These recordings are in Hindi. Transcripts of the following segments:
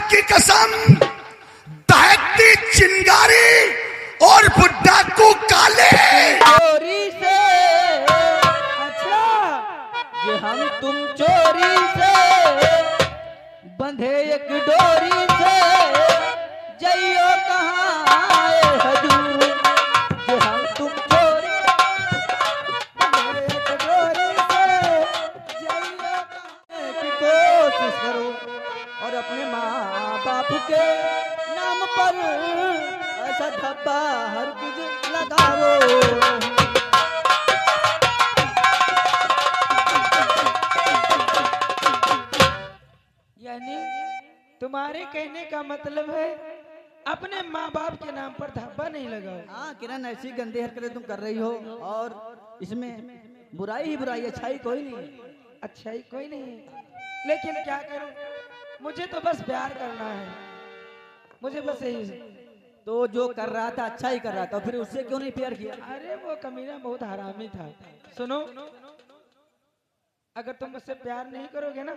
की कसम, दहकती चिंगारी और बुड्ढा को काले चोरी से अच्छा जे हम तुम चोरी से बंधे एक डोरी से जइयो कहाँ हजूर जे हम तुम चोरी बंधे एक डोरी से जइयो कहाँ की कोशिश करो और अपने माँ बाप के नाम पर ऐसा धब्बा हरगिज लगाओ। यानी तुम्हारे कहने का मतलब है अपने माँ बाप के नाम पर धब्बा नहीं लगाओ। हाँ किरण, ऐसी गंदी हरकतें तुम कर रही हो और इसमें बुराई ही बुराई, अच्छाई कोई नहीं। अच्छाई कोई नहीं है, लेकिन क्या करूं, मुझे तो बस प्यार करना है, मुझे बस यही। तो जो कर रहा था अच्छा ही कर रहा था, फिर उससे क्यों नहीं प्यार किया? अरे वो कमीना बहुत हरामी था। सुनो, अगर तुम मुझसे प्यार नहीं करोगे ना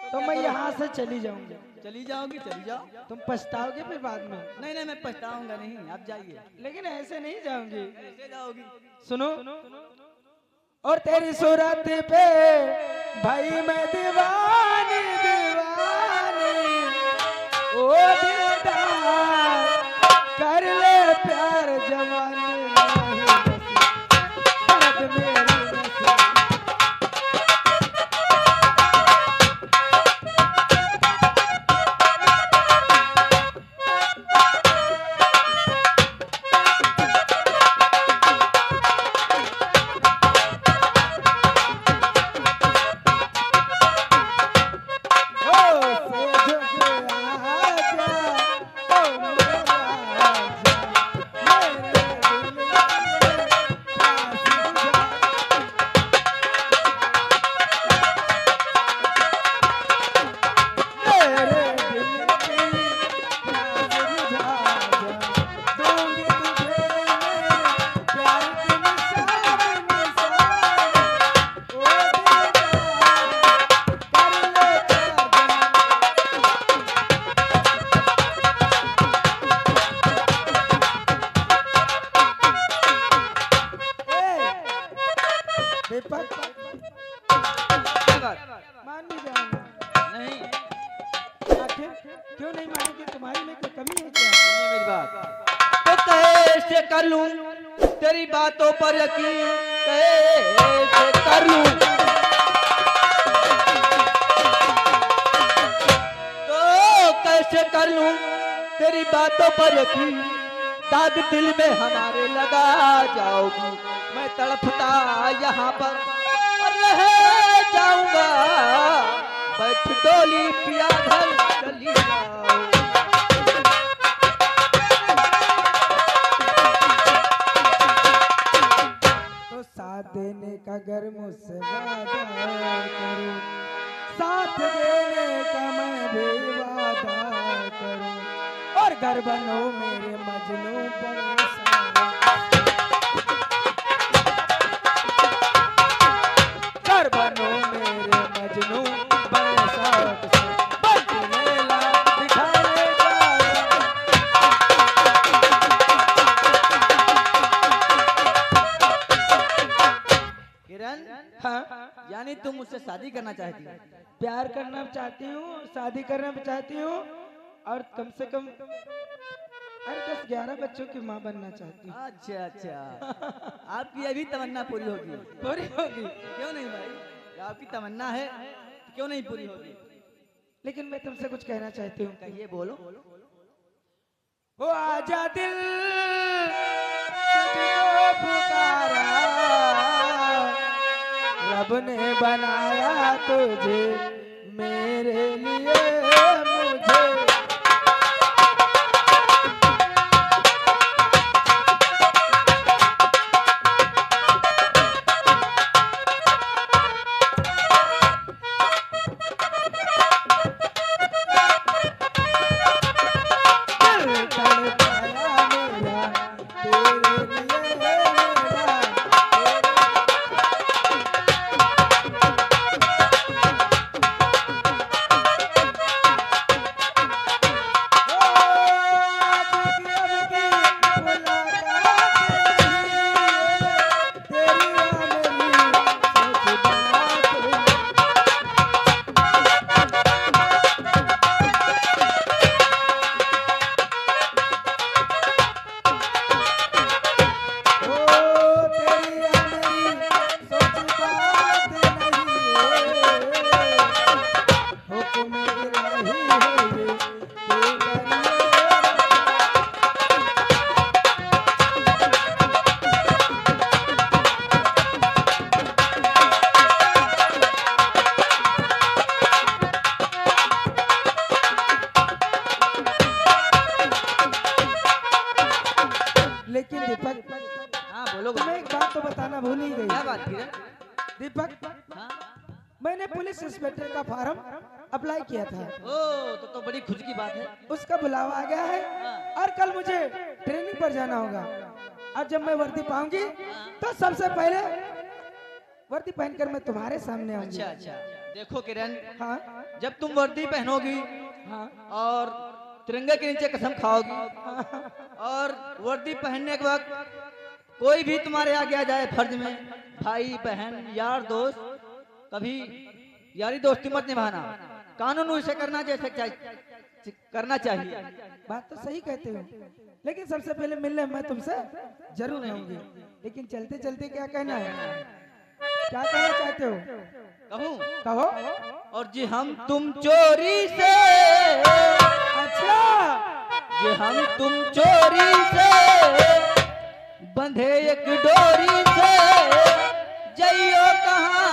तो मैं यहाँ से चली जाऊंगी। चली जाओगी? चली जाओ, तुम पछताओगे फिर बाद में। नहीं नहीं मैं पछताऊंगा नहीं, आप जाइए। लेकिन ऐसे नहीं जाऊंगी। कैसे जाओगी? सुनो, और तेरी सूरत पे भाई मैं दीवानी दीवानी, ओ दिलदार कर ले प्यार जवानी दर्द मेरी नसीब। मान नहीं जाऊंगा। नहीं, आखिर क्यों नहीं मानोगे? तुम्हारी में कोई कमी है क्या? सुनिए मेरी बात। तो कैसे कर लूं तेरी बातों पर यकीन, कैसे कर लूं? तो कैसे कर लूं तेरी बातों पर यकीन, दाग दिल में हमारे लगा जाओगी। मैं तड़पता यहाँ पर और रह जाऊंगा, बैठ डोली पिया घर चली जाओ। तो साथ देने का घर मुझसे वादा करो, साथ देने का मैं भी वादा करूं, और घर बनो मेरे मजनू पर सारा। घर बनो मेरे मजनू बरसात से, बच मेला दिखाने जाओ। किरण, हाँ, यानी तुम मुझसे शादी करना चाहती हो? प्यार करना चाहती हूँ, शादी करना भी चाहती हूँ, और कम से कम 10-11 बच्चों की माँ बनना चाहती हूँ। अच्छा अच्छा, आपकी अभी तमन्ना पूरी होगी? पूरी होगी। क्यों नहीं भाई, आपकी तमन्ना है तो क्यों नहीं पूरी होगी? लेकिन मैं तुमसे कुछ कहना चाहती हूँ। कहिए, बोलो। हो आजा दिल तुझको पुकारा, रब ने बनाया तुझे मेरे लिए, मुझे दीपक, हाँ बोलो तुम्हें एक बात तो बताना भूल ही क्या गई। बात की रे? दीपक, हाँ? मैंने पुलिस इंस्पेक्टर का फॉर्म अप्लाई किया था, ओ तो बड़ी खुशी की बात है। उसका बुलावा आ गया है और कल मुझे ट्रेनिंग पर जाना होगा। और जब मैं वर्दी पाऊंगी तो सबसे पहले वर्दी पहनकर मैं तुम्हारे सामने आऊंगी। अच्छा अच्छा, देखो किरण, हाँ जब तुम वर्दी पहनोगी हाँ और तिरंगे के नीचे कसम खाओगी और वर्दी पहनने के वक्त कोई भी तुम्हारे आगे आ जाए फर्ज में, भाई बहन यार दोस्त, कभी यारी दोस्ती मत निभाना, कानून उसे करना जैसे करना चाहिए। बात तो सही कहते हो, लेकिन सबसे पहले मिलने मैं तुमसे जरूर आऊंगी। लेकिन चलते चलते क्या कहना है, क्या कहना चाहते हो? कहूँ? कहो। और जी हम तुम चोरी से, अच्छा, जी हम तुम चोरी से बंधे एक डोरी से, जइयो कहाँ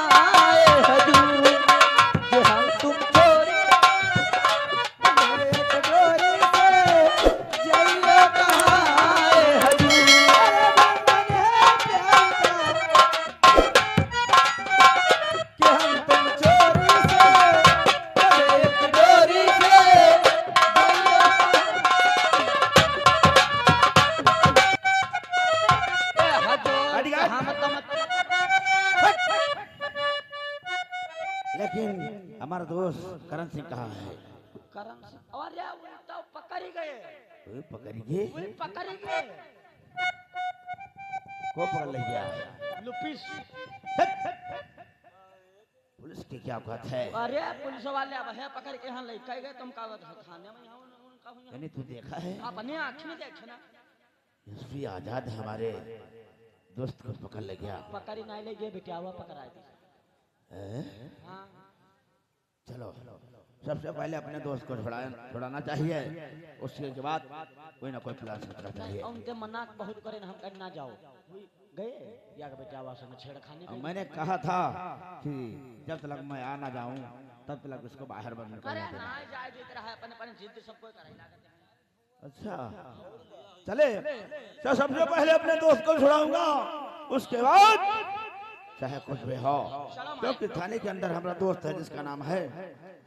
हजूर, जी हम तुम चोरी एक डोरी से जइयो कहाँ हजूर। बंधन है प्यार का, कि हम तुम चोरी से एक डोरी से लेकिन हमारा दोस्त करण सिंह कहाँ है? करण से अरे उल्टा पकड़ ही गए, ओए पकड़िए, पकड़ ही गए को पकड़ ले गया? लुपिस। पुलिस की क्या औकात है? अरे पुलिस वाले अब है पकड़ के यहाँ लेके गए, तुम का थाने में यहाँ उनका हूँ यानी तू देखा है? अपने आँख में देखे ना, एसपी आजाद हमारे दोस्त को पकड़ ले गया। पकड़ी नहीं ले गए बेटा, हुआ पकड़ा दी। हैं? हाँ चलो सबसे पहले अपने दोस्त को छुड़ाना चाहिए, उसके बाद कोई ना कोई प्लान सोचना चाहिए। उनके मना बहुत करे हम कर ना जाओ, गए या बेटा आवाज में छेड़खानी और मैंने कहा था कि जब तक मैं आ ना जाऊं तब तक उसको बाहर बंद कर अरे देना। ना जाए जित रहा है अपन अपन जिद सबको कराई लागत है। अच्छा चले, तो सबसे पहले अपने दोस्त को छुड़ाऊंगा, उसके बाद चाहे कुछ भी हो, क्योंकि थाने के अंदर हमारा दोस्त है जिसका नाम है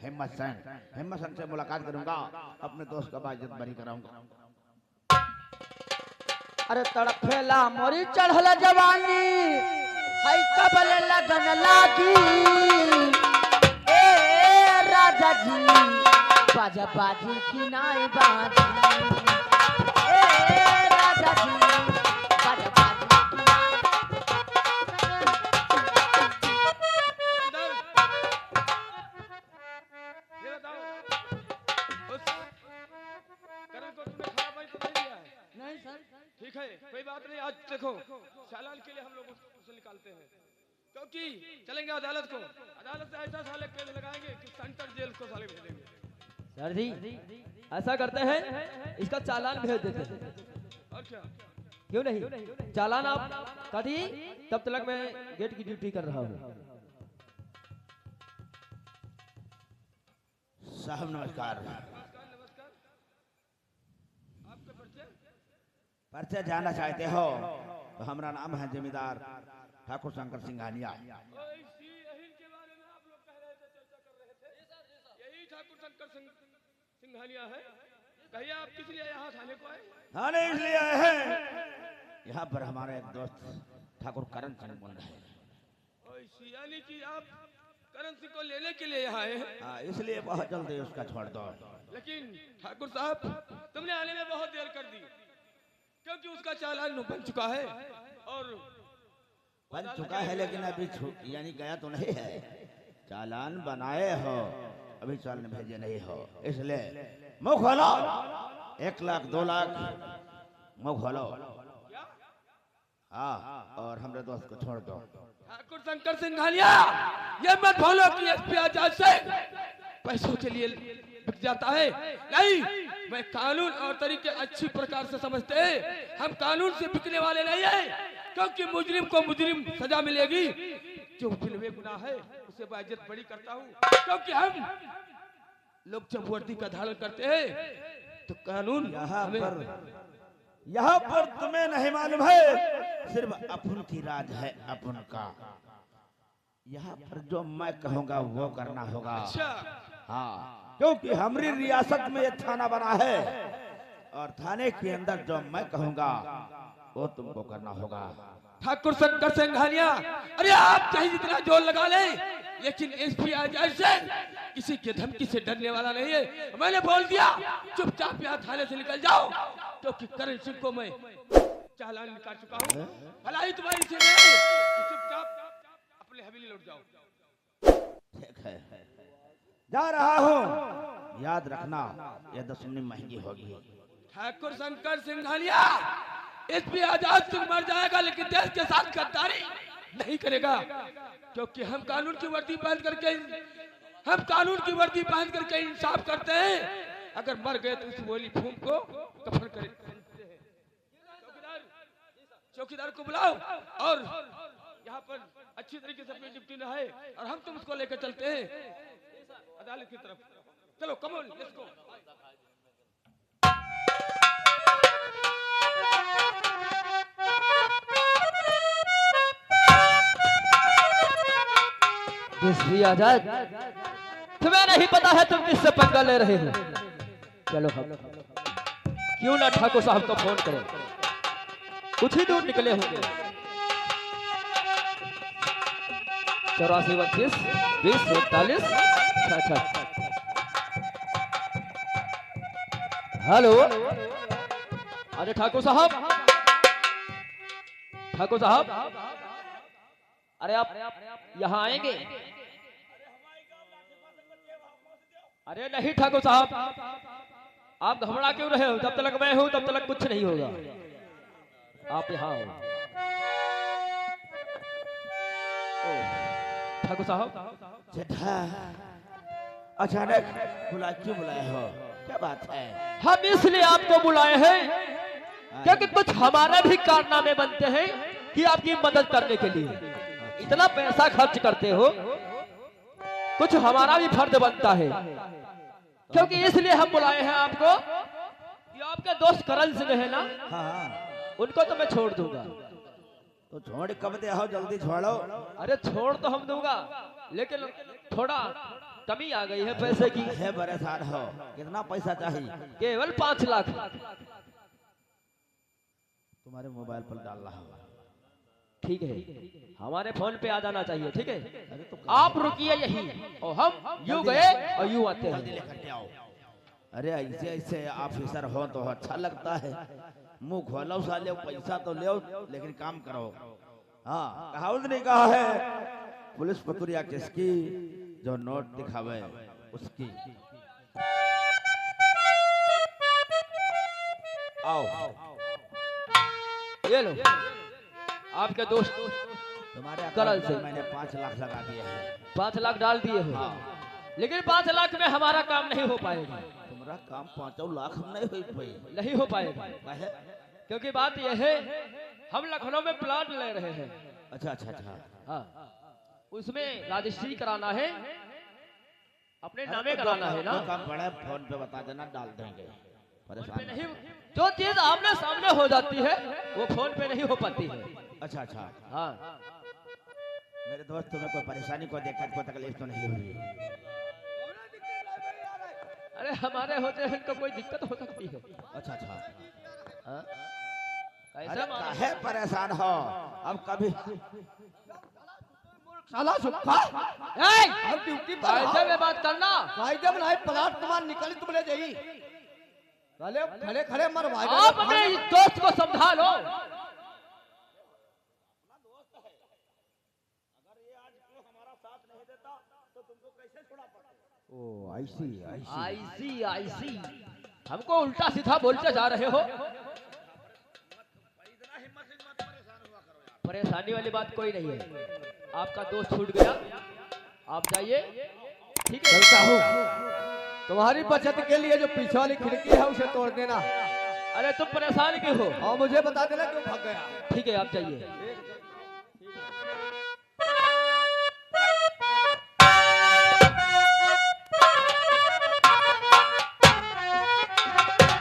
हिम्मत सिंह। हिम्मत सिंह से मुलाकात करूंगा, अपने दोस्त का बाइज्जत बरी कराऊंगा। अरे तड़फेला मोरी चढ़ल जवानी, हई कबल लगन लागी, ए राजा जी बाजा बाजी की नाई बाजी, ए राजा जी बाजा बाजी की नाई। ये बताओ, उस करण को तुमने खाना पानी तो नहीं दिया है? नहीं सर, ठीक है, कोई बात नहीं। आज देखो चालान के लिए हम लोग उसे निकालते हैं, क्योंकि चलेंगे अदालत को, अदालत से ऐसा साले केस लगाएंगे कि सेंट्रल जेल को साले भेजेंगे। सर जी ऐसा करते हैं, इसका चालान भेज देते हैं। और क्या? क्यों नहीं, चालान आप काटिए, तब तक मैं गेट की ड्यूटी कर रहा हूँ। साहब नमस्कार। नमस्कार नमस्कार। आपका परिचय? परिचय जानना चाहते हो तो हमारा नाम है जमींदार ठाकुर शंकर सिंघानिया। यही के बारे में आप लोग कह रहे थे, चर्चा कर रहे थे। यही ठाकुर शंकर सिंघानिया है। कहिए आप किस लिए यहाँ थाने को आए? थाने इसलिए आए हैं, यहाँ पर हमारा एक दोस्त ठाकुर करण सिंह बंद है। यानी कि आप करण सिंह को लेने के लिए यहाँ आए हैं? हाँ, इसलिए बहुत जल्दी उसका छोड़ दो। लेकिन ठाकुर साहब तुमने आने में बहुत देर कर दी, क्योंकि उसका चालान बन चुका है और बन चुका है, लेकिन अभी यानी गया तो नहीं है। चालान बनाए हो, अभी चालान भेजे नहीं हो, इसलिए मुंह खोलो। 1 लाख 2 लाख मुंह खोलो। हाँ, और हमारे दोस्त को छोड़ दो। ठाकुर शंकर सिंघानिया, ये मत बोलो कि एसपी आजाद से पैसों के लिए बिक जाता है। नहीं, मैं कानून और तरीके अच्छी प्रकार से समझते हैं। हम कानून से बिकने वाले नहीं हैं, क्योंकि मुजरिम को मुजरिम सजा मिलेगी। जो बिलवे गुनाह है उसे मैं इज्जत बड़ी करता हूँ, क्योंकि हम लोग जब वर्दी का धारण करते हैं तो कानून यहाँ हमें पर यहाँ पर तुम्हें नहीं मालूम है, सिर्फ अपन की राज है, अपन का। यहाँ पर जो मैं कहूँगा वो करना होगा। अच्छा हाँ, क्योंकि हमारी रियासत में ये थाना बना है और थाने के अंदर जो मैं कहूँगा वो तुमको करना होगा। ठाकुर शंकर सिंघानिया, अरे आप चाहे जितना जोर लगा ले, लेकिन एसपी आजाद से किसी के धमकी से डरने वाला नहीं है। मैंने बोल दिया चुपचाप यहाँ थाने से निकल जाओ, क्योंकि करण सिंह को मैं चालान निकाल चुका हूँ। भलाई तुम्हारी से नहीं, चुपचाप अपने हवेली लौट जाओ। ठीक है, जा रहा हूँ, याद रखना ये दुश्मनी महंगी होगी। ठाकुर शंकर सिंघानिया, एसपी आजाद सिंह मर जाएगा लेकिन देश के साथ गद्दारी नहीं करेगा, क्योंकि हम कानून की वर्दी पहन करके इंसाफ करते हैं। अगर मर गए तो उस बोली फूम को कफन करें। चौकीदार को बुलाओ और यहाँ पर अच्छी तरीके से अपनी ड्यूटी न है, और हम तुम उसको लेकर चलते हैं अदालत की तरफ। चलो come on, let's go. SP Azad, तुम्हें नहीं पता है तुम किससे पंगा ले रहे हो? चलो हम क्यों ना ठाकुर साहब को फोन करें, कुछ ही दूर निकले होंगे। 84 29 20 41 66। हेलो, अरे ठाकुर साहब, अरे आप यहाँ आएंगे? अरे नहीं ठाकुर साहब, आप घबरा क्यों रहे हो? जब तक मैं हूं तब तक कुछ नहीं होगा। आप यहाँ हो। ठाकुर साहब, जेठा, अचानक क्यों बुलाए हो? क्या बात है? हम इसलिए आपको बुलाए हैं क्योंकि कुछ हमारे भी कारनामे बनते हैं कि आपकी मदद करने के लिए। इतना पैसा खर्च करते हो, कुछ हमारा भी फर्ज बनता है, क्योंकि इसलिए हम बुलाए हैं आपको कि आपके दोस्त करण सिंह है ना, हाँ, उनको तो मैं छोड़ दूंगा। तो छोड़ कब दे हो, जल्दी छोड़ो। अरे छोड़ तो हम दूंगा, लेकिन थोड़ा कमी आ गई है पैसे की। है परेशान हो, कितना पैसा चाहिए? केवल 5 लाख। तुम्हारे मोबाइल पर डाल रहा हूँ। ठीक है, हमारे फोन पे आ जाना चाहिए। ठीक है, अरे तो आप रुकिए यही, और हम यूं गए और यूं आते जल्दी हैं। लेकर के आओ। अरे ऐसे ऐसे ऑफिसर हो तो अच्छा लगता है। मुंह खोलो साले, पैसा तो ले, लेकिन काम करो। हाँ, कहावत नहीं कहा है, पुलिस पतुरिया किसकी, जो नोट दिखावे उसकी। आओ, ये लो, आपके दोस्त तुम्हारे करण अकाउंट सिंह। में मैंने 5 लाख लगा दिए हैं। 5 लाख डाल दिए हो, लेकिन 5 लाख में हमारा काम नहीं हो पाएगा। तुम्हारा काम 5 लाख में नहीं हो पाई। नहीं हो पाएगा, काहे? क्योंकि बात यह है, हम लखनऊ में प्लाट ले रहे हैं। अच्छा अच्छा अच्छा। हाँ, उसमें रजिस्ट्री कराना है, अपने नामे अरे तो कराना है ना। जो काम बड़ा फोन पे बता देना, डाल देंगे। परेशान नहीं, जो चीज आमने सामने हो जाती है वो फोन पे नहीं हो पाती है। अच्छा अच्छा। हाँ, मेरे दोस्त, तुम्हें कोई परेशानी को देखकर कोई तकलीफ तो नहीं हुई? अरे हमारे होते हैं इनको कोई दिक्कत हो सकती है। अच्छा अच्छा। हाँ? अरे कैसा मालूम? काहे परेशान हो? अब कभी साला सुखा ए, अब ड्यूटी पर कायदे में बात करना। कायदे में नहीं, प्लाट तुम्हार निकली तुमने जाई साले, खड़े खड़े मर भाई। आप अपने इस दोस्त को समझा लो। ओ ऐसी आईसी हमको उल्टा सीधा बोलते जा रहे हो। परेशानी वाली बात कोई नहीं है, आपका दोस्त छूट गया, आप जाइए। ठीक है, चलता हूँ। तुम्हारी बचत के लिए जो पीछे वाली खिड़की है उसे तोड़ देना, अरे तुम परेशान क्यों हो? और मुझे बता देना क्यों भाग गया। ठीक है, आप जाइए।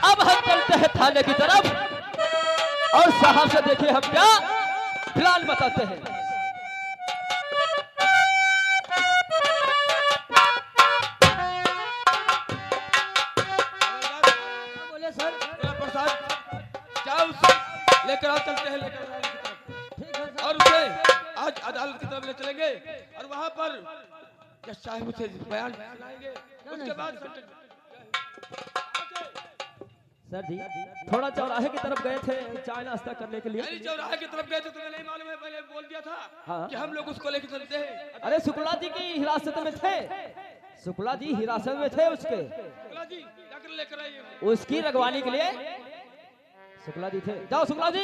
अब हम चलते हैं थाने की तरफ। और साहब से देखिए हम क्या प्लान बताते हैं। बोले सर। प्रसाद जाओ लेकर आओ, चलते हैं लेकर आओ की तरफ। ठीक है सर। और उसे आज अदालत की तरफ ले चलेंगे और वहां पर जज साहब उसे बयान सुनाएंगे। उसके बाद सर जी थोड़ा चौराहे की तरफ गए थे चाय नाश्ता करने के लिए। यानी चौराहे की तरफ गए थे, तुम्हें नहीं मालूम है? पहले बोल दिया था हाँ। कि हम लोग उसको लेकर चलते हैं। अरे शुक्ला जी की हिरासत में थे, शुक्ला जी हिरासत में थे उसके, शुक्ला जी जाकर लेकर आइए। उसकी रगवानी के लिए शुक्ला जी थे। जाओ शुक्ला जी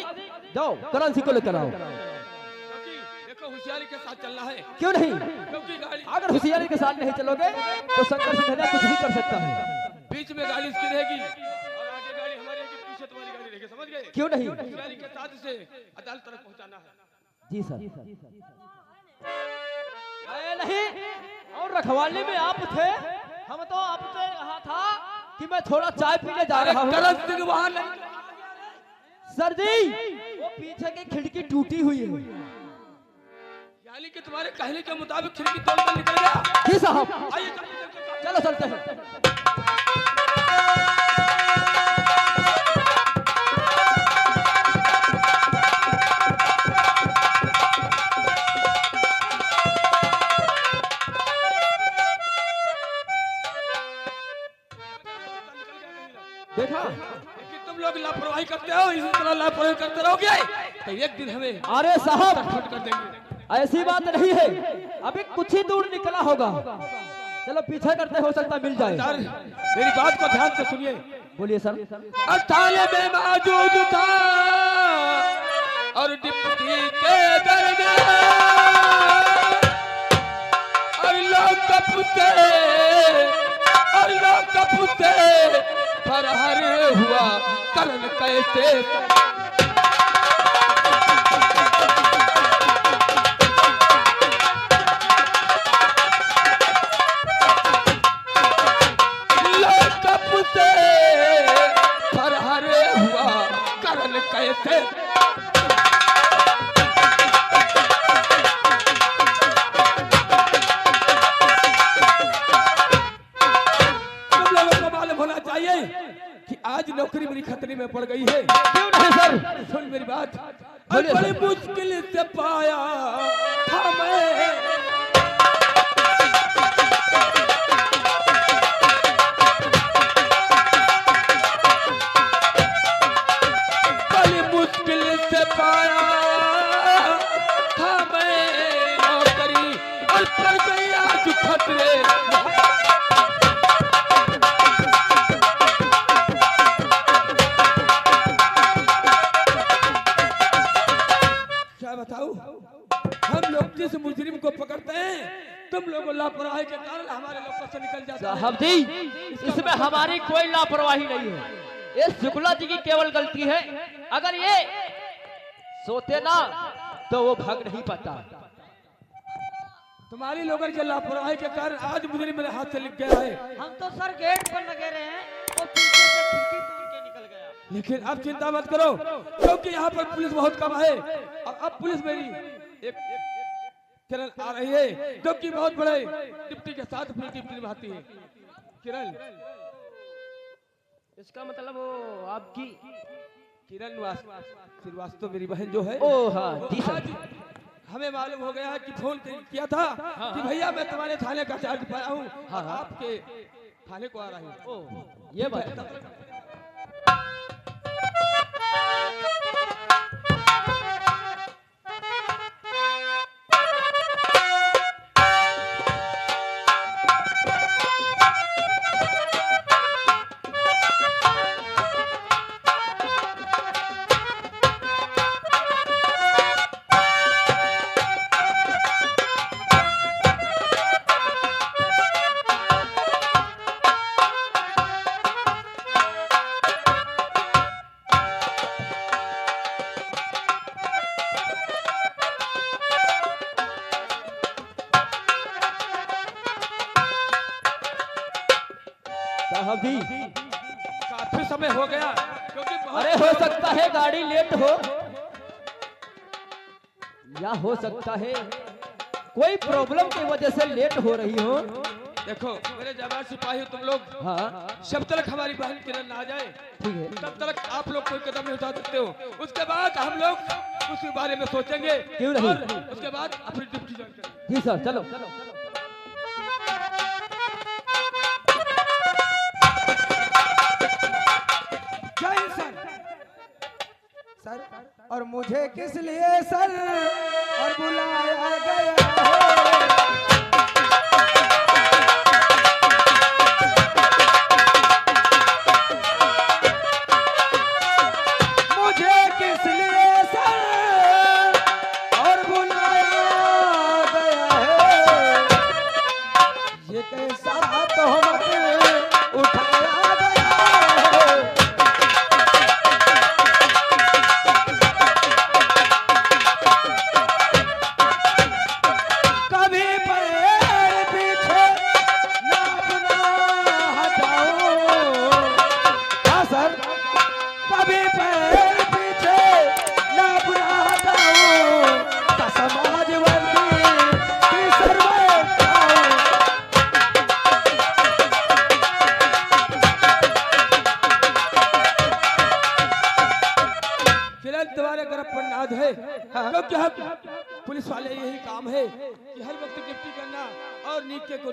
जाओ, करेंसी को लेकर आओ। क्योंकि देखो होशियारी के साथ चलना है। क्यों नहीं? क्योंकि गाड़ी अगर होशियारी के साथ नहीं चलोगे तो शंकर सिंह कुछ भी कर सकता है। बीच में गाड़ी इसकी रहेगी और आगे गाड़ी हमारी रहेगी, पीछे तुम्हारी गाड़ी रहेगी। समझ गए? क्यों नहीं? होशियारी के साथ इसे अदालत तक पहुंचाना है। जी सर। अरे नहीं, और रखवाली में आप थे, हम तो आपसे कहा था कि मैं थोड़ा चाय पीने जा रहा हूँ। करण सिंह वहां नहीं। सर जी वो पीछे की खिड़की टूटी हुई है। यानी कि तुम्हारे कहने के मुताबिक खिड़की तोड़कर निकल गया। जी साहब आइए चलिए, चलो चलते हैं। देखा लेकिन तुम लोग लापरवाही करते हो, इसी तरह लापरवाही करते रहोगे तो एक दिन हमें अरे साहब खट कर देंगे। ऐसी बात नहीं है, अभी कुछ ही दूर निकला होगा। चलो पीछे करते, हो सकता मिल जाए। सर मेरी बात को ध्यान से सुनिए। बोलिए सर। थाने में मौजूद था और डिप्टी के दरमियान और लोग कपूते फरार हुआ करण कैसे। फरार हुआ करण कैसे। तुम लोगों को मालूम होना चाहिए कि आज नौकरी मेरी खतरे में पड़ गई है। क्यों नहीं सर? सुन मेरी बात। बोलिए बड़ी सर। मुश्किल से पाया था मैं खतरे। क्या बताऊं, हम लोग जिस मुजरिम को पकड़ते हैं तुम लोग लापरवाही के कारण हमारे लोगों से निकल जाता है। साहब जी इसमें हमारी कोई लापरवाही नहीं है, ये शुक्ला जी की केवल गलती है। अगर ये सोते ना तो वो भाग नहीं पाता। तुम्हारी लोगों के लापरवाही के कारण आज मुजरिम मेरे हाथ से लिख गया है। हम तो सर गेट पर लगे रहे हैं और पीछे से खिड़की तोड़ के निकल गया। लेकिन अब चिंता मत करो क्योंकि यहाँ पर पुलिस बहुत कम है और अब पुलिस मेरी एक किरण आ रही है जो कि बहुत बड़े डिप्टी के साथ अपनी ड्यूटी निभाती है। किरण, इसका मतलब वो आपकी किरण श्रीवास्तव मेरी बहन जो है। ओ हाँ जी सर। आज हमें मालूम हो गया है कि फोन किया था कि भैया मैं तुम्हारे थाने का चार्ज पाया हूँ और आपके थाने को आ रहा हूँ। ये बात साहब जी काफी समय हो गया क्योंकि बहुत अरे हो सकता है गाड़ी लेट हो, या हो सकता है कोई प्रॉब्लम की वजह से लेट हो रही हो। देखो मेरे जवान सिपाही तुम लोग, हाँ जब तक हमारी बहन किरण ना आ जाए ठीक है। तब तक आप लोग कोई कदम नहीं उठा सकते हो। उसके बाद हम लोग उस बारे में सोचेंगे क्यों नहीं? और उसके बाद अपनी ड्यूटी ज्वाइन करेंगे। जी सर, चलो जय सर। सर, और मुझे किस लिए सर और बुलाया गया है? मुझे किस लिए सर और बुलाया गया है? ये कैसा तोहमत उठाया गया है? कभी पैर पीछे ना अपना हटाओ। हाँ सर, कभी पैर पीछे ना अपना हटाओ, का समाज वर्दी की सर्वोच्च आओ। किरण तुम्हारे गर्भ पर नाज है, क्योंकि हम पुलिस वाले यही काम है कि हर वक्त ड्यूटी करना और नीचे को